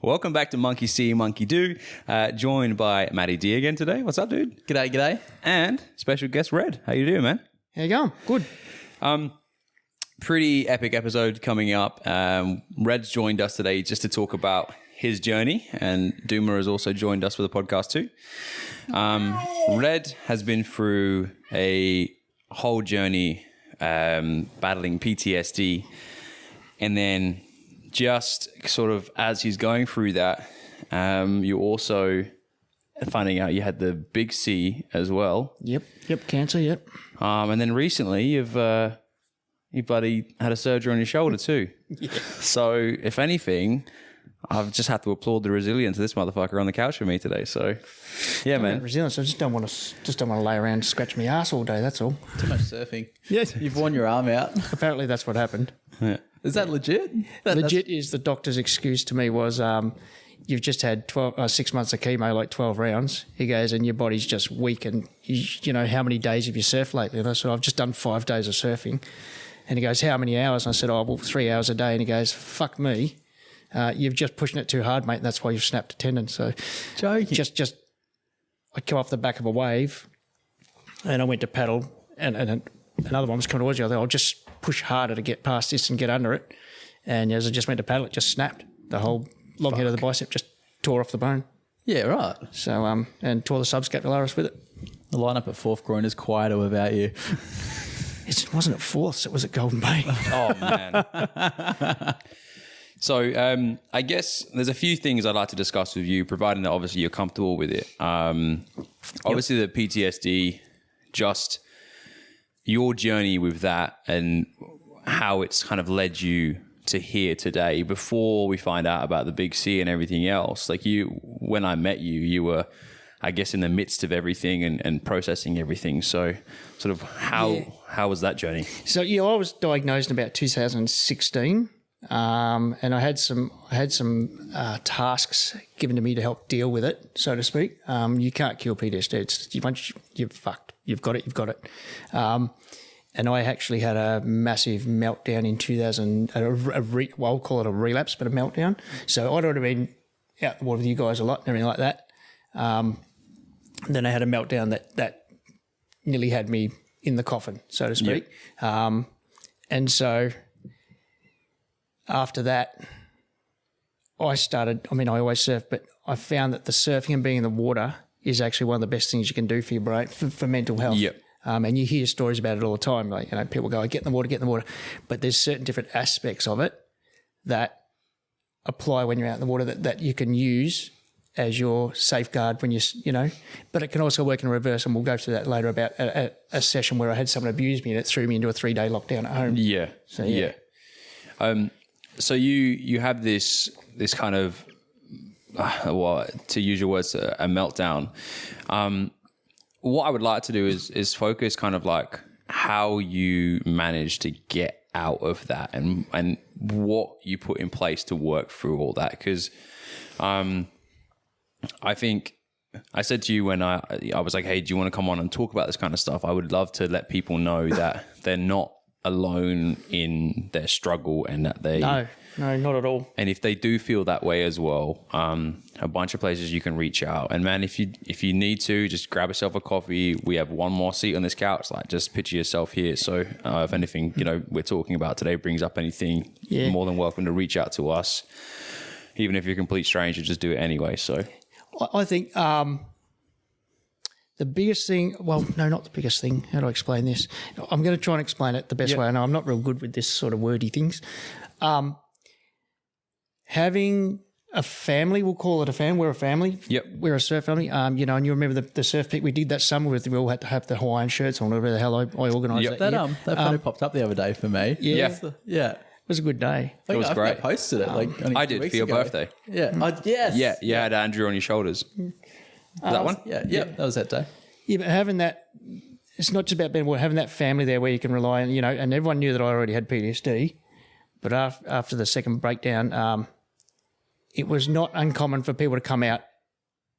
Welcome back to Monkey See, Monkey Do, joined by Matty D again today. What's up, dude? G'day. And special guest Red. How you doing, man? How you going? Good. Pretty epic episode coming up. Red's joined us today just to talk about his journey, and Duma has also joined us for the podcast too. Red has been through a whole journey battling PTSD, and then just sort of as he's going through that, you also finding out you had the big C as well. Yep, cancer, yep. And then recently you bloody had a surgery on your shoulder too. Yeah. So if anything, I've just had to applaud the resilience of this motherfucker on the couch with me today. So yeah, man. Resilience. I just don't want to lay around and scratch my ass all day. That's all. Too much surfing. Yes. You've worn your arm out. Apparently that's what happened. Yeah. Is that legit? Legit is the doctor's excuse to me was, you've just had 6 months of chemo, like 12 rounds. He goes, and your body's just weak. And you know, how many days have you surfed lately? And I said, I've just done 5 days of surfing. And he goes, how many hours? And I said, 3 hours a day. And he goes, fuck me. You've just pushing it too hard, mate. And that's why you've snapped a tendon. So joking. Just I come off the back of a wave and I went to paddle and another one was coming towards you. I thought, I'll just push harder to get past this and get under it. And as I just went to paddle, it just snapped. The whole long head of the bicep just tore off the bone. Yeah, right. So, and tore the subscapularis with it. The lineup at Fourth Groin is quieter without you. It wasn't at Fourths, it was at Golden Bay. Oh, man. So I guess there's a few things I'd like to discuss with you, providing that obviously you're comfortable with it. Obviously the PTSD, just your journey with that and how it's kind of led you to here today. Before we find out about the big C and everything else, like when I met you, you were, I guess, in the midst of everything and processing everything. So sort of how was that journey? So, I was diagnosed in about 2016. And I had some tasks given to me to help deal with it, so to speak. You can't cure PTSD. Once you've fucked. You've got it. And I actually had a massive meltdown in 2000. I'll call it a relapse, but a meltdown. So I'd already been out the water with you guys a lot and everything like that. Then I had a meltdown that nearly had me in the coffin, so to speak. Yep. And so after that, I always surf, but I found that the surfing and being in the water is actually one of the best things you can do for your brain, for mental health. Yep. And you hear stories about it all the time. Like, people go, get in the water. But there's certain different aspects of it that apply when you're out in the water that you can use as your safeguard when but it can also work in reverse. And we'll go through that later about a session where I had someone abuse me and it threw me into a 3-day lockdown at home. Yeah. So, yeah. So you have this kind of, to use your words, a meltdown. What I would like to do is focus kind of like how you managed to get out of that and what you put in place to work through all that. Because I think I said to you when I was like, hey, do you want to come on and talk about this kind of stuff? I would love to let people know that they're not alone in their struggle and that they... No, not at all. And if they do feel that way as well, a bunch of places you can reach out. And man, if you need to, just grab yourself a coffee. We have one more seat on this couch. Like, just picture yourself here. So if anything, we're talking about today brings up anything, you're more than welcome to reach out to us. Even if you're a complete stranger, just do it anyway. So I think the biggest thing, not the biggest thing. How do I explain this? I'm going to try and explain it the best way. I know I'm not real good with this sort of wordy things. Having a family, we'll call it a family. We're a family. Yep. We're a surf family. And you remember the surf pic we did that summer with, we all had to have the Hawaiian shirts on, whatever the hell I organised that. That photo popped up the other day for me. Yeah. It was a good day. It was great. I posted it I did for your birthday. Yeah. Yes. Yeah. You had Andrew on your shoulders. Was that one? Yeah. That was that day. Yeah, but having that, it's not just about having that family there where you can rely on, and everyone knew that I already had PTSD. But after the second breakdown, it was not uncommon for people to come out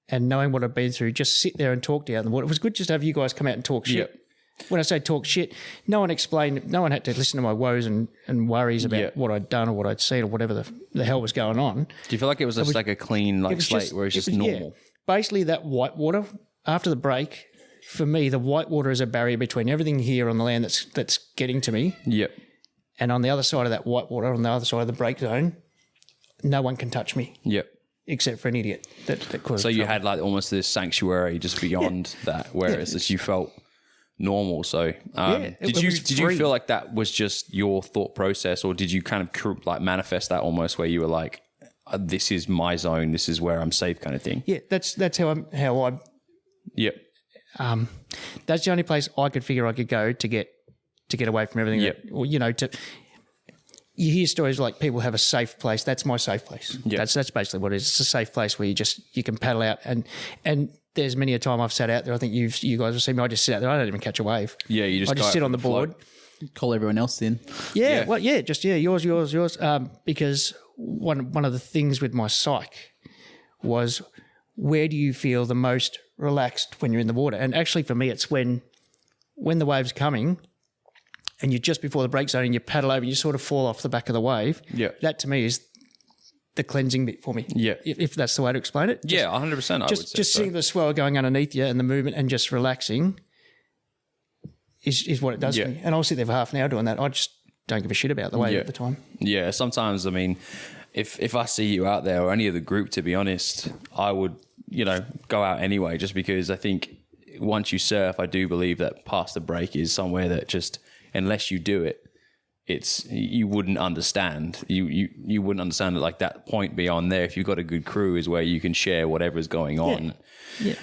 and knowing what I've been through, just sit there and talk to you out in the water. It was good just to have you guys come out and talk shit. when I say talk shit, no one had to listen to my woes and worries about Yeah. what I'd done or what I'd seen or whatever the hell was going on. Do you feel like it was just like a clean like slate where it's just normal? Basically, that white water after the break, for me, the white water is a barrier between everything here on the land that's getting to me, Yep. and on the other side of that white water, on the other side of the break zone, no one can touch me Yep. except for an idiot that caused So you trouble. had like almost this sanctuary just beyond that, where it's just you felt normal. So did you free. feel like that was just your thought process, or did you kind of like manifest that almost where you were like, this is my zone, this is where I'm safe, kind of thing? Yeah, that's how I. Yep. That's the only place I could figure I could go to get away from everything. Yep. You hear stories like people have a safe place. That's my safe place. Yep. That's basically what it is. It's a safe place where you can paddle out and there's many a time I've sat out there. I think you guys have seen me. I just sit out there. I don't even catch a wave. Yeah, you just I just go sit out on the for the board. float. Call everyone else in. Yeah, Yeah. well, yeah, just yours. Because one of the things with my psych was, where do you feel the most relaxed when you're in the water? And actually, for me, it's when the wave's coming, and you're just before the break zone, and you paddle over, and you sort of fall off the back of the wave. Yeah. That to me is the cleansing bit for me. Yeah. if that's the way to explain it. Yeah, 100%. I would say Just so. seeing the swell going underneath you and the movement and just relaxing is what it does Yeah. for me. And I'll sit there for half an hour doing that. I just don't give a shit about the wave Yeah. at the time. Yeah, sometimes, I mean, if I see you out there or any of the group, to be honest, I would, go out anyway, just because I think once you surf, I do believe that past the break is somewhere that just, unless you do it, you wouldn't understand. You wouldn't understand it, like that point beyond there. If you've got a good crew, is where you can share whatever's going on. Yeah.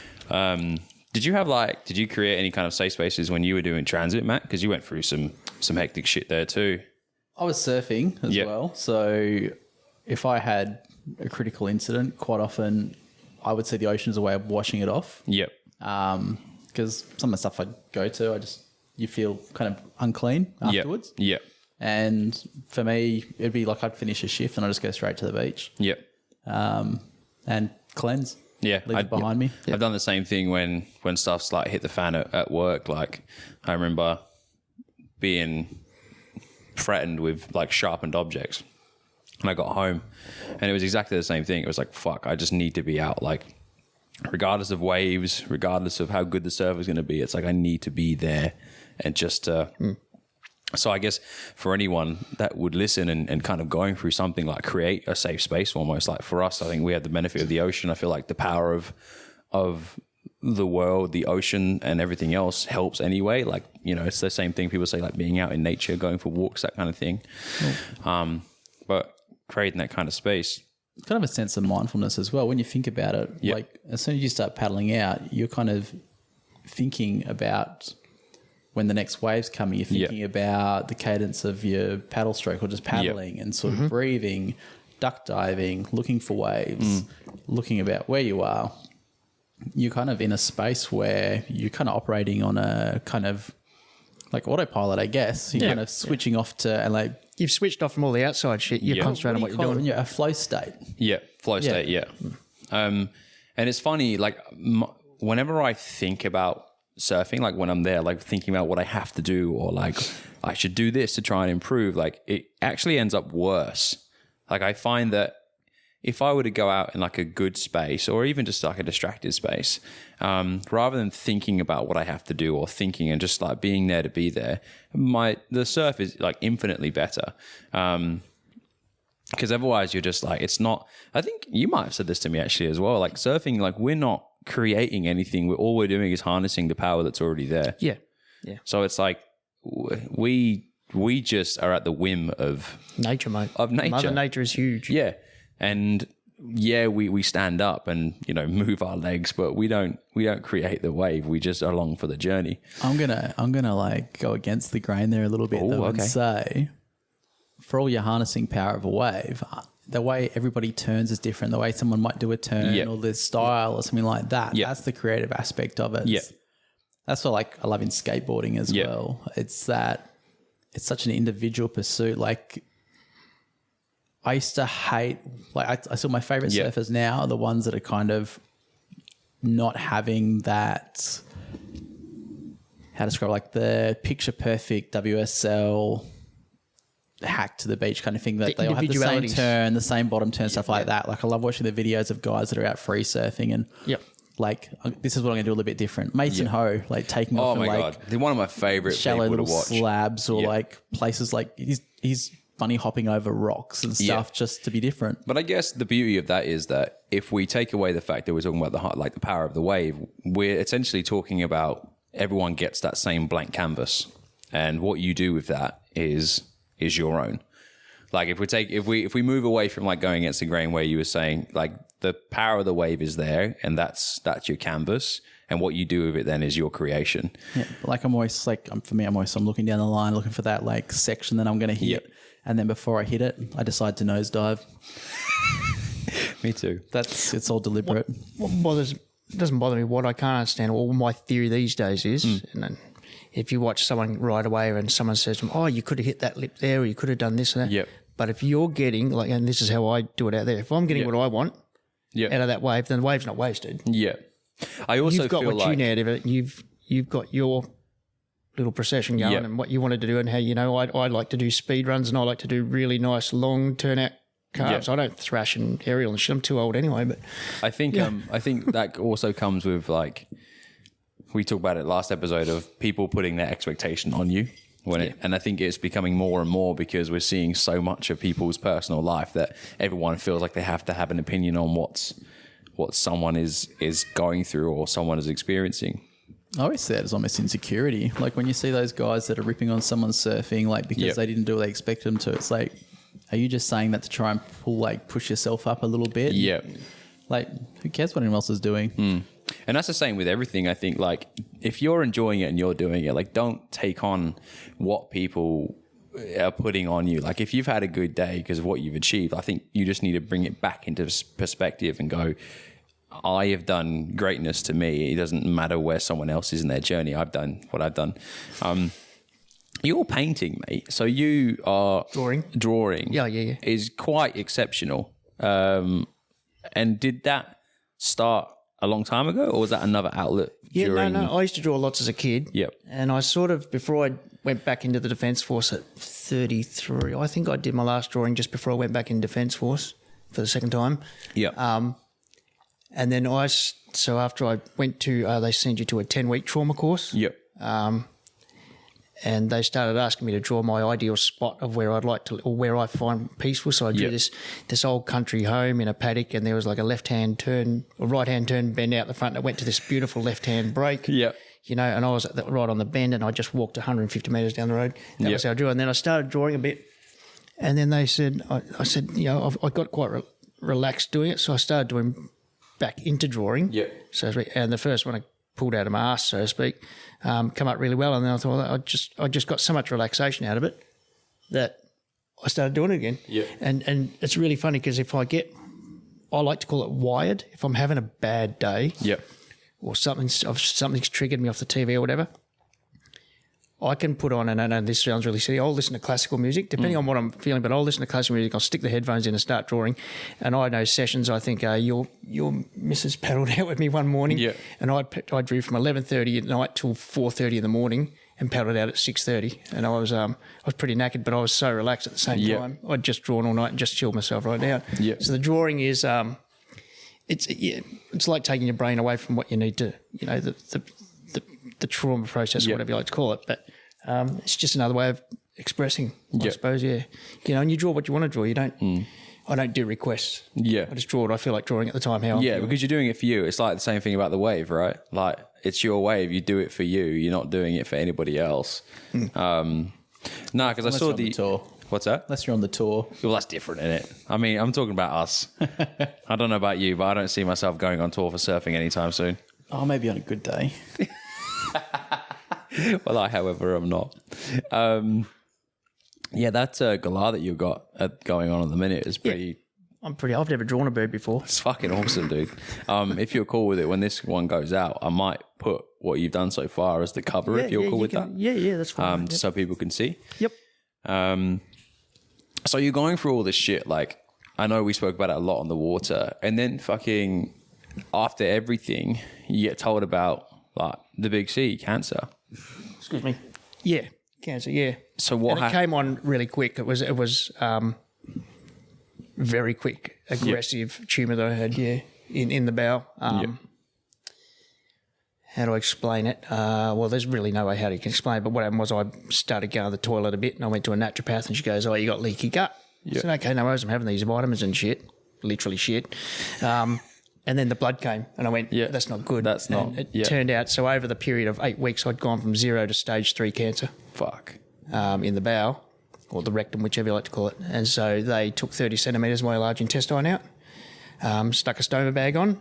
Did you create any kind of safe spaces when you were doing transit, Matt? Because you went through some hectic shit there too. I was surfing as Yep. well. So if I had a critical incident, quite often I would see the ocean as a way of washing it off. Yep. Because some of the stuff I go to, you feel kind of unclean afterwards. Yep. And for me, it'd be like I'd finish a shift and I'd just go straight to the beach Yep. and cleanse. Yeah, Leave it behind me. I've done the same thing when stuff's like hit the fan at work. Like I remember being threatened with like sharpened objects, and I got home, and it was exactly the same thing. It was like, fuck, I just need to be out. Like regardless of waves, regardless of how good the surf is going to be, it's like I need to be there and just. So I guess for anyone that would listen and kind of going through something like create a safe space almost, like for us, I think we have the benefit of the ocean. I feel like the power of the world, the ocean and everything else helps anyway. Like, it's the same thing people say, like being out in nature, going for walks, that kind of thing. But creating that kind of space. It's kind of a sense of mindfulness as well. When you think about it, Yep. like as soon as you start paddling out, you're kind of thinking about when the next wave's coming, you're thinking about the cadence of your paddle stroke or just paddling and sort of breathing, duck diving, looking for waves, looking about where you are. You're kind of in a space where you're kind of operating on a kind of like autopilot, I guess. You're kind of switching off to, and like, You've switched off from all the outside shit. You're concentrating on what you're doing. Yeah, a flow state. Yeah, flow state, yeah. And it's funny, like whenever I think about surfing, like when I'm there, like thinking about what I have to do or like I should do this to try and improve, like it actually ends up worse. Like I find that if I were to go out in like a good space or even just like a distracted space, rather than thinking about what I have to do or thinking and just like being there to be there, the surf is like infinitely better. Because otherwise you're just like, it's not, I think you might have said this to me actually as well, like surfing, like we're not creating anything. All we're doing is harnessing the power that's already there. Yeah. So it's like we just are at the whim of Nature, mate. Of nature. Mother Nature is huge. yeah, and yeah, we stand up and move our legs, but we don't create the wave. We just are along for the journey. I'm gonna like go against the grain there a little bit though, and say, for all your harnessing power of a wave, the way everybody turns is different. The way someone might do a turn or their style or something like that. That's the creative aspect of it. Yeah. That's what like I love in skateboarding as well. It's that it's such an individual pursuit. Like I used to hate, like I saw my favorite surfers now are the ones that are kind of not having that how to describe, like the picture perfect WSL hack to the beach kind of thing, that they all have the same turn, the same bottom turn, stuff like that. Like I love watching the videos of guys that are out free surfing and like this is what I'm gonna do a little bit different. Mason Ho, like taking off my like god, they're one of my favorite shallow people little to watch. slabs or like places like he's bunny hopping over rocks and stuff just to be different. But I guess the beauty of that is that if we take away the fact that we're talking about the power of the wave, we're essentially talking about everyone gets that same blank canvas, and what you do with that is your own. Like if we move away from like going against the grain, where you were saying like the power of the wave is there and that's your canvas, and what you do with it then is your creation. Yeah, like I'm always like, for me, I'm looking down the line looking for that like section that I'm going to hit, and then before I hit it, I decide to nosedive. Me too. It's all deliberate. What doesn't bother me. What I can't understand, well, my theory these days is, and then if you watch someone ride away and someone says to them, oh, you could have hit that lip there, or you could have done this and that. Yep. But if you're getting, like, and this is how I do it out there, if I'm getting what I want out of that wave, then the wave's not wasted. Yeah. I also you've got feel what you need out of it. You've got your little procession going and what you wanted to do, and how, you know, I like to do speed runs and I like to do really nice long turnout carves. I don't thrash and aerial and shit. I'm too old anyway. But I think that also comes with, like, we talked about it last episode, of people putting their expectation on you and I think it's becoming more and more because we're seeing so much of people's personal life that everyone feels like they have to have an opinion on what someone is going through or someone is experiencing. I always say it as almost insecurity. Like when you see those guys that are ripping on someone surfing, like because they didn't do what they expected them to, it's like, are you just saying that to try and push yourself up a little bit? Yeah. Like, who cares what anyone else is doing? And that's the same with everything. I think, like, if you're enjoying it and you're doing it, like, don't take on what people are putting on you. Like, if you've had a good day because of what you've achieved, I think you just need to bring it back into perspective and go, I have done greatness to me. It doesn't matter where someone else is in their journey. I've done what I've done. You're painting, mate. So you are... Drawing. Yeah. Is quite exceptional. And did that start a long time ago, or was that another outlet? No. I used to draw lots as a kid. Yep. And I sort of, before I went back into the Defence Force at 33, I think I did my last drawing just before I went back in Defence Force for the second time. Yeah. And then so after I went to, they send you to a 10-week trauma course. Yep. And they started asking me to draw my ideal spot of where I'd like to, or where I find peaceful. So I drew this old country home in a paddock, and there was like a left-hand turn, or right-hand turn bend out the front that went to this beautiful left-hand break. Yeah. You know, and I was right on the bend, and I just walked 150 metres down the road. That was how I drew. And then I started drawing a bit, and then they said, I said, you know, I got quite relaxed doing it, so I started doing back into drawing. Yeah. So, and the first one I pulled out of my ass, so to speak, come up really well, and then I thought I just got so much relaxation out of it that I started doing it again. Yeah. And it's really funny because I like to call it wired. If I'm having a bad day, or something's triggered me off the TV or whatever, I can put on, and I know this sounds really silly, I'll listen to classical music, depending on what I'm feeling, but I'll listen to classical music, I'll stick the headphones in and start drawing. And I know sessions, I think your missus paddled out with me one morning, and I drew from 11:30 at night till 4:30 in the morning and paddled out at 6:30. And I was pretty knackered, but I was so relaxed at the same time. I'd just drawn all night and just chilled myself right down. So the drawing is, it's like taking your brain away from what you need to, you know, the trauma process or whatever you like to call it, but it's just another way of expressing, I suppose. You know, and you draw what you want to draw. You don't. I don't do requests. I just draw what I feel like drawing at the time. Because you're doing it for you. It's like the same thing about the wave, right? Like, it's your wave. You do it for you. You're not doing it for anybody else. No, because I saw the tour. What's that? Unless you're on the tour. Well, that's different, isn't it? I mean, I'm talking about us. I don't know about you, but I don't see myself going on tour for surfing anytime soon. Oh, maybe on a good day. Well, however, I'm not. That galah that you've got going on at the minute is pretty... I've never drawn a bird before. It's fucking awesome, dude. If you're cool with it, when this one goes out, I might put what you've done so far as the cover if you're cool with that. Yeah, that's fine. So people can see. Yep. So you're going through all this shit, like, I know we spoke about it a lot on the water, and then fucking after everything, you get told about like the big C, cancer. Excuse me. Yeah, cancer. Yeah. So what And it came on really quick. It was very quick, aggressive tumour that I had. Yeah, in the bowel. How do I explain it? Well, there's really no way how to explain it, but what happened was I started going to the toilet a bit and I went to a naturopath and she goes, oh, you got leaky gut. I said, okay, no worries, I'm having these vitamins and shit, literally shit. And then the blood came and I went, that's not good. That's not. And it turned out, so over the period of 8 weeks, I'd gone from 0 to stage 3 cancer. Fuck. In the bowel, or the rectum, whichever you like to call it. And so they took 30 centimetres of my large intestine out, stuck a stoma bag on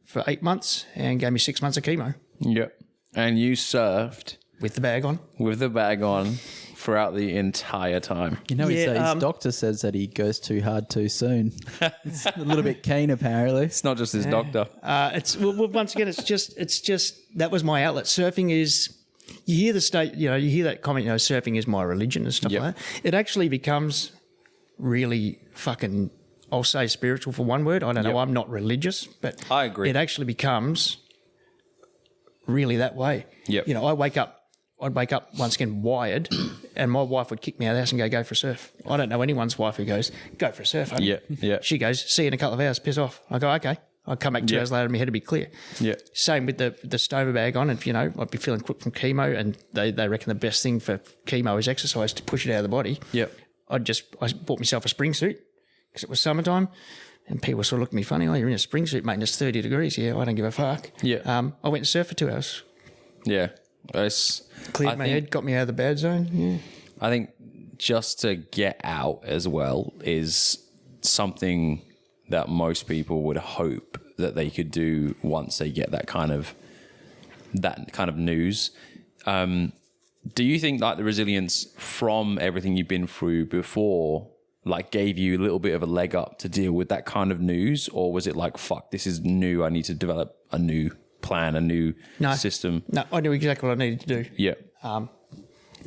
for 8 months and gave me 6 months of chemo. Yep. And you surfed with the bag on. With the bag on throughout the entire time. You know, his doctor says that he goes too hard too soon. It's a little bit keen, apparently. It's not just his doctor. It's once again, it's just that was my outlet. Surfing is. You hear you hear that comment, surfing is my religion and stuff like that. It actually becomes really fucking, I'll say spiritual for one word. I don't know. I'm not religious, but I agree. It actually becomes really that way. Yep. I'd wake up once again wired, and my wife would kick me out of the house and go for a surf. I don't know anyone's wife who goes, go for a surf, honey. Yeah. She goes, see you in a couple of hours, piss off. I go, okay. I'll come back 2 hours later and my head will be clear. Yeah. Same with the stoma bag on. If, I'd be feeling quick from chemo and they reckon the best thing for chemo is exercise to push it out of the body. Yep. I bought myself a spring suit because it was summertime and people sort of looked at me funny. Oh, you're in a spring suit, mate, and it's 30 degrees. Yeah, I don't give a fuck. Yeah. I went to surf for 2 hours. Yeah. Cleared my head, got me out of the bad zone. Yeah. I think just to get out as well is something that most people would hope that they could do once they get that kind of news. Do you think like the resilience from everything you've been through before like gave you a little bit of a leg up to deal with that kind of news, or was it like, fuck, this is new, I need to develop a new plan, a new system? No, I knew exactly what I needed to do. Yeah.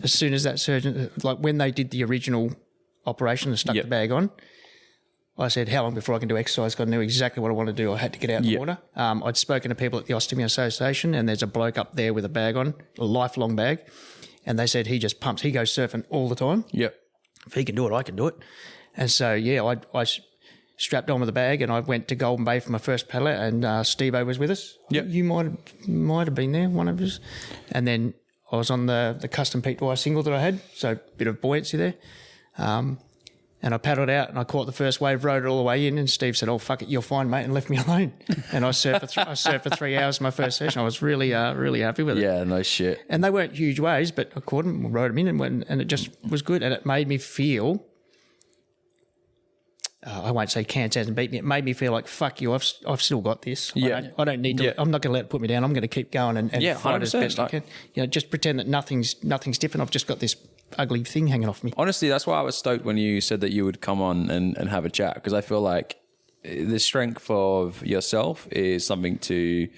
As soon as that surgeon, like when they did the original operation and stuck the bag on, I said, how long before I can do exercise? I knew exactly what I wanted to do. I had to get out in the water. I'd spoken to people at the Ostomy Association, and there's a bloke up there with a bag on, a lifelong bag, and they said he just pumps. He goes surfing all the time. Yep. If he can do it, I can do it. And so, I strapped on with the bag and I went to Golden Bay for my first paddle out, and Steve-O was with us. Yep. You might have been there, one of us. And then I was on the custom Pete Dwyer single that I had, so a bit of buoyancy there. And I paddled out and I caught the first wave, rode it all the way in, and Steve said, oh, fuck it, you're fine, mate, and left me alone. And I surfed for 3 hours my first session. I was really happy with it. Yeah, no shit. And they weren't huge waves, but I caught them, rode them in, and it just was good. And it made me feel, I won't say cancer hasn't beat me, it made me feel like, fuck you, I've still got this. I don't need to, I'm not going to let it put me down. I'm going to keep going and fight as best I can. Just pretend that nothing's different. I've just got this ugly thing hanging off me. Honestly, that's why I was stoked when you said that you would come on and have a chat, because I feel like the strength of yourself is something to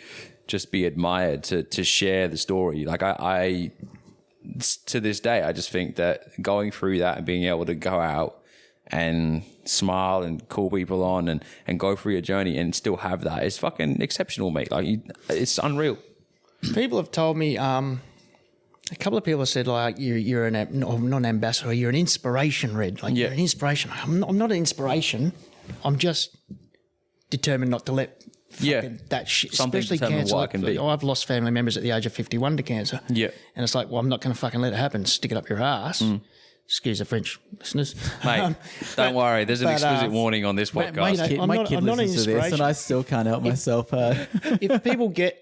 just be admired, to share the story. Like I to this day, I just think that going through that and being able to go out and smile and call people on and go through your journey and still have that is fucking exceptional, mate. Like it's unreal. People have told me, a couple of people have said, like, you're not an ambassador, you're an inspiration, Red. Like, you're an inspiration. I'm not an inspiration. I'm just determined not to let that shit, something especially cancer. What it can be. I've lost family members at the age of 51 to cancer. Yeah. And it's like, well, I'm not going to fucking let it happen. Stick it up your ass. Excuse the French listeners. Mate, don't worry. There's an explicit warning on this podcast. My kid listens to this and I still can't help myself. If people get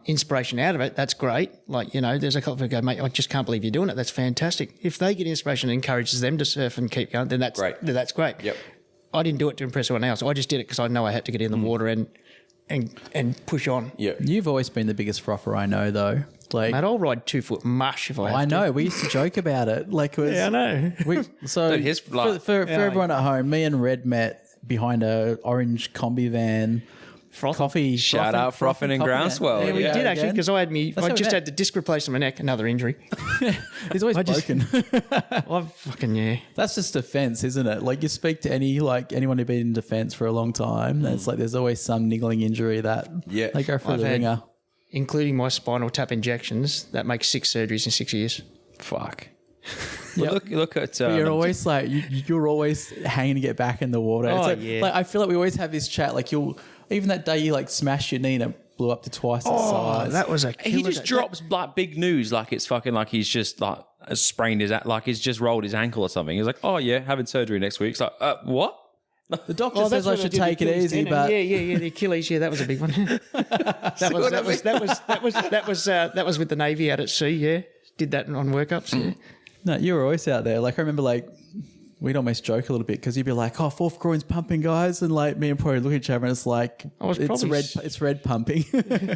inspiration out of it, that's great. Like, there's a couple of people go, mate, I just can't believe you're doing it. That's fantastic. If they get inspiration and encourages them to surf and keep going, then that's great. Yep. I didn't do it to impress anyone else. I just did it because I know I had to get in the water and push on. Yeah. You've always been the biggest frother I know, though. Like, mate, I'll ride 2 foot mush if I have to. I know. We used to joke about it. Like, I know. For everyone at home, me and Red met behind a orange combi van. Coffee. Shout out Frothing and Groundswell. Yeah, we did actually, because I just had the disc replaced on my neck, another injury. He's always broken. That's just defense, isn't it? Like, you speak to anyone who's been in defense for a long time, it's like there's always some niggling injury that they go through the ringer. including my spinal tap injections, that makes 6 surgeries in 6 years. Fuck. Well, look at. You're always like you're always hanging to get back in the water. Oh, Like I feel like we always have this chat. Like even that day you like smashed your knee and it blew up to twice its size. That was a killer. He just drops like big news, like it's fucking like he's just like sprained like he's just rolled his ankle or something. He's like, oh yeah, having surgery next week. It's like, what? The doctor says I should take it easy, but the Achilles, that was a big one. that was with the Navy out at sea. Yeah, did that on workups. Yeah. No, you were always out there. Like I remember, like we'd almost joke a little bit because you'd be like, "Oh, fourth groin's pumping, guys," and like me and Pory look at each other and it's like, it's red pumping.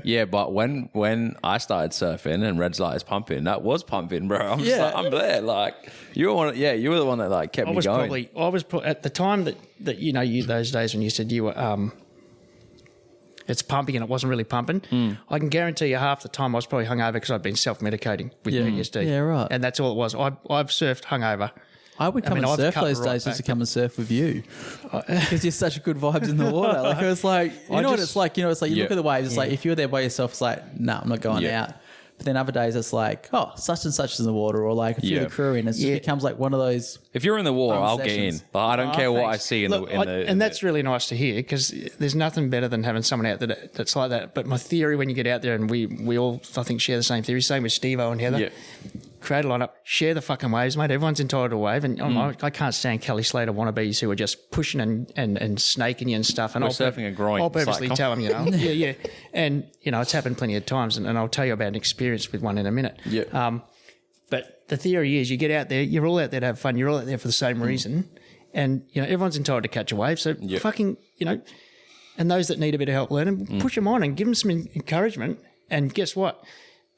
Yeah, but when I started surfing and red light is pumping, that was pumping, bro. I'm just like, I'm there. Like you were the one that like kept me going. I was at the time that you those days when you said you were it's pumping and it wasn't really pumping. I can guarantee you half the time I was probably hungover because I'd been self-medicating with PTSD. Yeah, right. And that's all it was. I've surfed hungover. I would come and surf those days just to come and surf with you because you're such good vibes in the water. Like it was like, you know what it's like? You know, it's like you look at the waves. It's like if you were there by yourself, it's like, no, I'm not going out. But then other days it's like, oh, such and such is in the water, or like a few of the crew in. It just becomes like one of those. If you're in the water, I'll get in. Like, I don't care what I see in the. And that's really nice to hear because there's nothing better than having someone out that's like that. But my theory when you get out there, and we all I think share the same theory. Same with Steve-O and Heather. Yeah. Create a lineup, share the fucking waves, mate. Everyone's entitled to a wave, and I can't stand Kelly Slater wannabes who are just pushing and snaking you and stuff. And We're surfing a groin. I'll purposely tell them, yeah. And it's happened plenty of times, and I'll tell you about an experience with one in a minute. Yeah. But the theory is, you get out there, you're all out there to have fun, you're all out there for the same reason, and everyone's entitled to catch a wave. So fucking and those that need a bit of help learning, push them on and give them some encouragement. And guess what?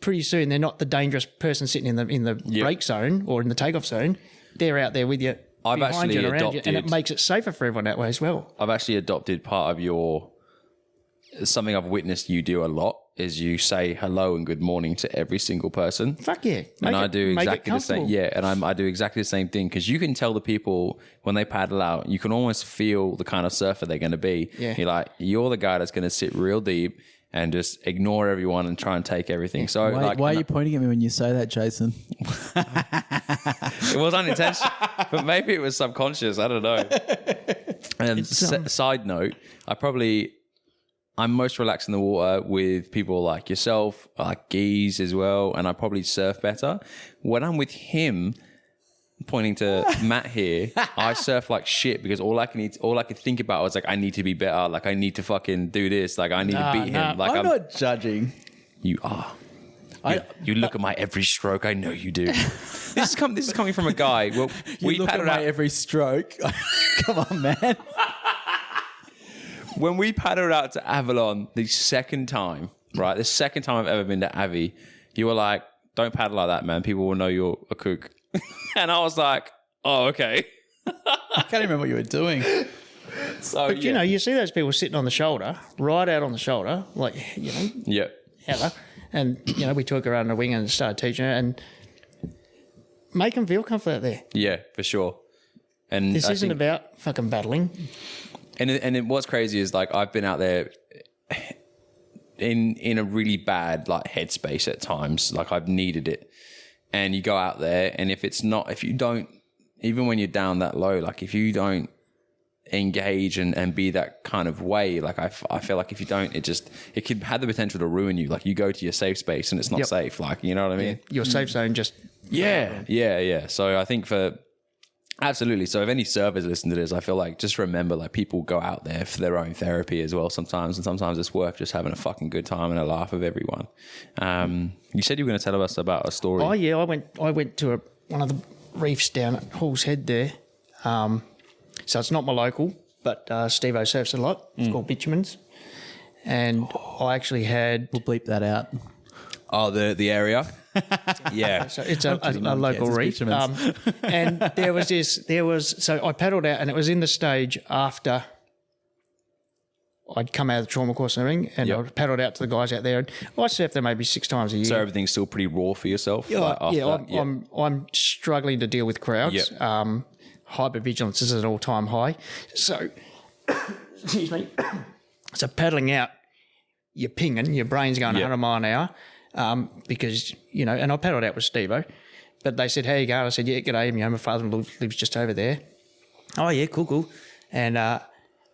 Pretty soon they're not the dangerous person sitting in the brake zone or in the takeoff zone. They're out there with you, behind you and around you, and it makes it safer for everyone that way as well. I've actually adopted part of something I've witnessed you do a lot is you say hello and good morning to every single person. Fuck yeah. And I do exactly the same. Yeah, and I do exactly the same thing because you can tell the people when they paddle out, you can almost feel the kind of surfer they're going to be. Yeah. You're like, you're the guy that's going to sit real deep and just ignore everyone and try and take everything. So why are you pointing at me when you say that, Jason? It was unintentional, but maybe it was subconscious. I don't know. And side note, I'm most relaxed in the water with people like yourself, like Geese as well, and I probably surf better. When I'm with him, pointing to Matt here, I surf like shit because all I could think about was like, I need to be better. Like I need to fucking do this. Like I need to beat him. Like I'm not judging. You are. You look at my every stroke. I know you do. This is coming from a guy. Well, we look at my every stroke. Come on, man. When we paddled out to Avalon the second time I've ever been to Avi, you were like, don't paddle like that, man. People will know you're a kook. And I was like, oh, okay. I can't remember what you were doing. So, but you see those people sitting on the shoulder, right out on the shoulder, like, Heather. And, we took her under the wing and started teaching her and make them feel comfortable out there. Yeah, for sure. And this isn't about fucking battling. And what's crazy is like I've been out there in a really bad like headspace at times. Like I've needed it. And you go out there, and if you don't, even when you're down that low, like if you don't engage and be that kind of way, like I feel like if you don't, it could have the potential to ruin you. Like you go to your safe space and it's not safe. Like, you know what I mean? Yeah. Your safe zone just. Yeah. So I think absolutely. So if any surfers listen to this, I feel like just remember like people go out there for their own therapy as well sometimes. And sometimes it's worth just having a fucking good time and a laugh with everyone. You said you were going to tell us about a story. Oh yeah. I went to one of the reefs down at Hall's Head there. So it's not my local, but Steve-O surfs a lot. It's called Bitumen's. And I actually had... We'll bleep that out. Oh, the area? Yeah. So it's a local reef. And so I paddled out and it was in the stage after I'd come out of the trauma course and everything, and I paddled out to the guys out there, and I surfed there maybe 6 times a year. So everything's still pretty raw for yourself? I'm struggling to deal with crowds. Hypervigilance is at an all-time high. So, excuse me. So paddling out, you're pinging, your brain's going 100 mile an hour because, you know, and I paddled out with Steve-O. But they said, how you going? I said, yeah, g'day. You know, my father lives just over there. Oh, yeah, cool. And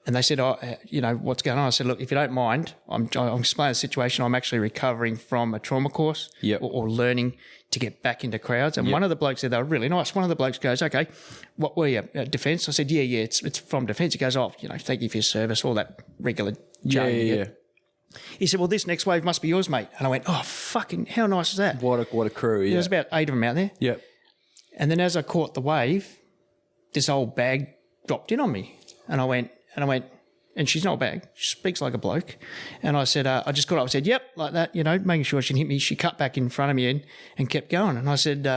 they said, oh, you know, what's going on? I said, look, if you don't mind, I'm explaining the situation. I'm actually recovering from a trauma course or learning to get back into crowds. And one of the blokes said, they were really nice. One of the blokes goes, okay, what were you, defence? I said, yeah, it's from defence. He goes, oh, you know, thank you for your service, all that regular jargon. Yeah. He said, well, this next wave must be yours, mate. And I went, oh, fucking, how nice is that? What a crew, yeah. There's about 8 of them out there. Yep. And then as I caught the wave, this old bag dropped in on me. And I went, and she's not a bag. She speaks like a bloke. And I said, I just got up and said, yep, like that, you know, making sure she didn't hit me. She cut back in front of me and kept going. And I said,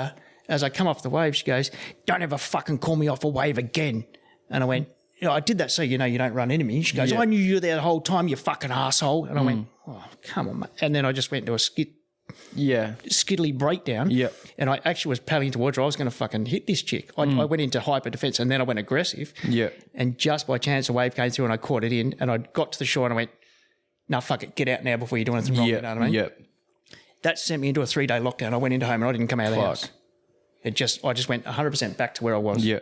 as I come off the wave, she goes, don't ever fucking call me off a wave again. And I went, you know, I did that so you know you don't run into me. She goes, I knew you were there the whole time, you fucking asshole. And I went, oh, come on, mate. And then I just went into a skiddly breakdown. Yeah. And I actually was paddling towards her. I was going to fucking hit this chick. I went into hyper defence and then I went aggressive. Yeah. And just by chance a wave came through and I caught it in and I got to the shore and I went, no, fuck it, get out now before you do anything wrong. You know what I mean? Yeah. That sent me into a 3-day lockdown. I went into home and I didn't come out of the house. I just went 100% back to where I was. Yeah.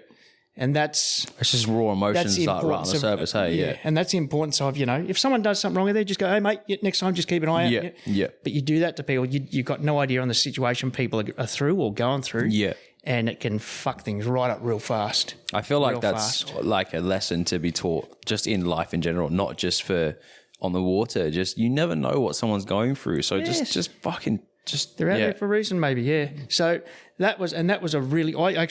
And it's just raw emotions like right on the surface, hey? Yeah. And that's the importance of, you know, if someone does something wrong with it, just go, hey, mate, next time just keep an eye out. Yeah. But you do that to people, you've got no idea on the situation people are through or going through. Yeah. And it can fuck things right up real fast. I feel like that's like a lesson to be taught just in life in general, not just for on the water. Just you never know what someone's going through. So just fucking just they're out there for a reason, maybe. Yeah. So that was a really. I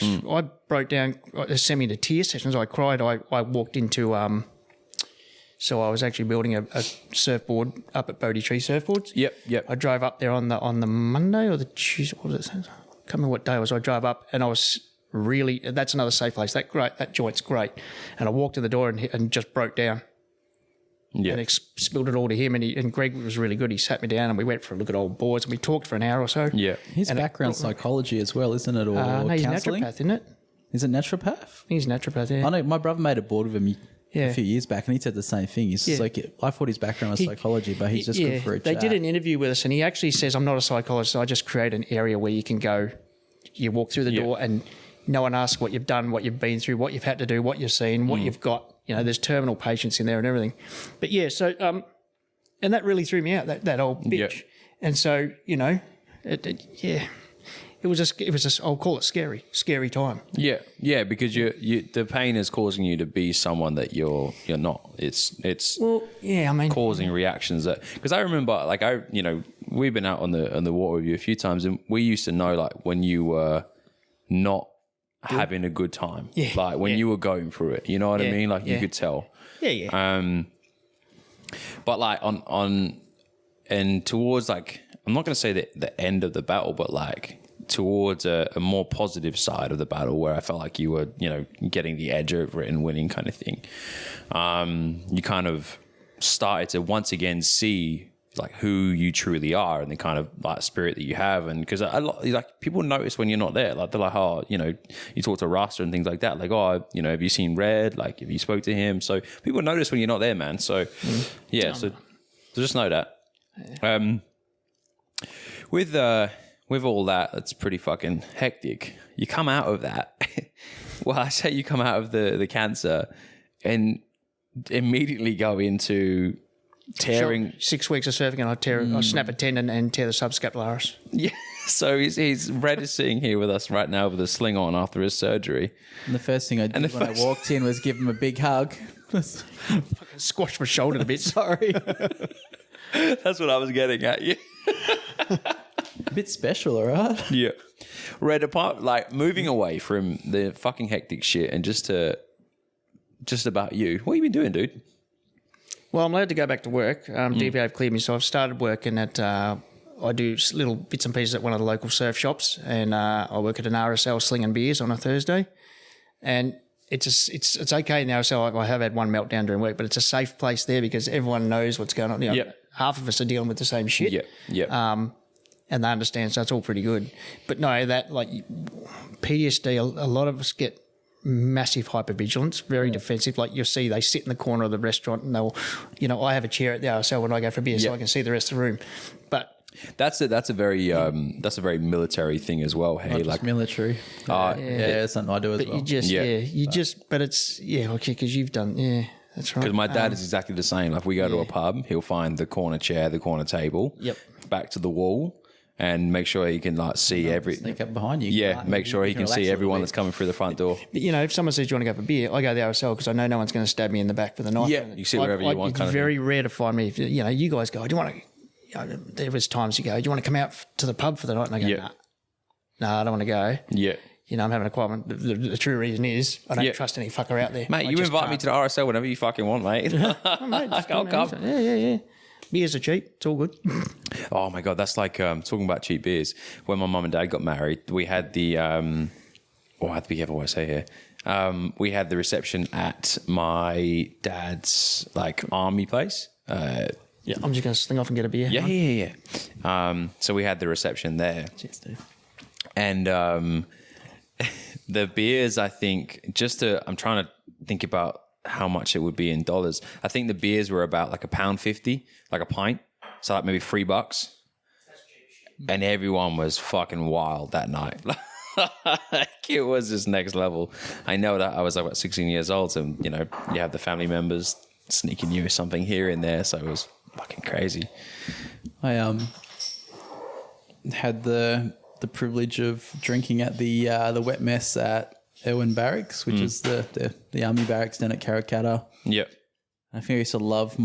broke down. It sent me into tear sessions. I cried. I walked into. So I was actually building a surfboard up at Bodhi Tree Surfboards. Yep. I drove up there on the Monday or the Tuesday. What was it? I can't remember what day it was. I drove up and I was really. That's another safe place. That joint's great. And I walked in the door and just broke down. Yeah. And spilled it all to him. And Greg was really good. He sat me down and we went for a look at old boards and we talked for an hour or so. Yeah. His background's psychology as well, isn't it? Or no, he's counselling? naturopath, isn't it? Is it naturopath? He's naturopath, yeah. I know my brother made a board with him a few years back and he said the same thing. He's like, I thought his background was psychology, but he's just good for a chat. They did an interview with us and he actually says, I'm not a psychologist. I just create an area where you can go, you walk through the door and no one asks what you've done, what you've been through, what you've had to do, what you've seen, what you've got. You know, there's terminal patients in there and everything. But yeah, so, and that really threw me out, that old bitch. Yeah. And so, you know, it was just, I'll call it scary time. Yeah, because the pain is causing you to be someone that you're not. It's causing reactions that, because I remember like we've been out on the water with you a few times and we used to know like when you were not having a good time, like when you were going through it, you know what I mean? Like you could tell. Yeah. But like on and towards like, I'm not going to say the end of the battle, but like towards a more positive side of the battle where I felt like you were, you know, getting the edge over it and winning kind of thing. You kind of started to once again see like who you truly are and the kind of like spirit that you have. And because like people notice when you're not there, like they're like, oh, you know, you talk to Rasta and things like that. Like, oh, you know, have you seen Red? Like, have you spoke to him? So people notice when you're not there, man. So so just know that. With all that, it's pretty fucking hectic. You come out of that. Well, I say you come out of the cancer and immediately go into tearing 6 weeks of surfing and I snap a tendon and tear the subscapularis. Yeah. So he's Red is sitting here with us right now with a sling on after his surgery. And the first thing I did when I walked in was give him a big hug. Fucking squashed my shoulder a bit. Sorry. That's what I was getting at. Yeah. A bit special, all right? Yeah. Red, apart like moving away from the fucking hectic shit and just about you. What have you been doing, dude? Well, I'm allowed to go back to work. DVA have cleared me, so I've started working at. I do little bits and pieces at one of the local surf shops, and I work at an RSL slinging beers on a Thursday. And it's okay now. So I have had one meltdown during work, but it's a safe place there because everyone knows what's going on. You know, half of us are dealing with the same shit. And they understand, so it's all pretty good. But no, that like PTSD, a lot of us get massive hypervigilance, very defensive. Like you'll see they sit in the corner of the restaurant and they'll, I have a chair at the RSL when I go for beer so I can see the rest of the room. But that's a very military thing as well. Hey, Not just military. It's something I do as well. But it's okay because you've done that's right. Because my dad is exactly the same. Like we go to a pub, he'll find the corner chair, the corner table, back to the wall, and make sure he can see Sneak up behind you. Yeah, make sure he can see everyone that's coming through the front door. But, if someone says, do you want to go for beer? I go to the RSL because I know no one's going to stab me in the back with a knife. Yeah, you sit wherever you want. It's very rare to find me. If, you guys go, do you want to, there was times you go, do you want to come out to the pub for the night? And I go, no, I don't want to go. Yeah. I'm having a qualm. The true reason is I don't trust any fucker out there. Mate, you invite me to the RSL whenever you fucking want, mate. I'll come. Yeah. Beers are cheap. It's all good. Oh, my God. That's like talking about cheap beers. When my mum and dad got married, we had the I have to be careful what I say here. We had the reception at my dad's army place. I'm just going to sling off and get a beer. Yeah. So we had the reception there. Cheers, Steve. And the beers, I think, I'm trying to think about how much it would be in dollars. I think the beers were about £1.50, like a pint. So maybe $3. And everyone was fucking wild that night. It was just next level. I know that I was about 16 years old. So, you have the family members sneaking you something here and there. So it was fucking crazy. I had the privilege of drinking at the wet mess at Irwin Barracks, which is the army barracks down at Karrakatta. Yep. I think I used to love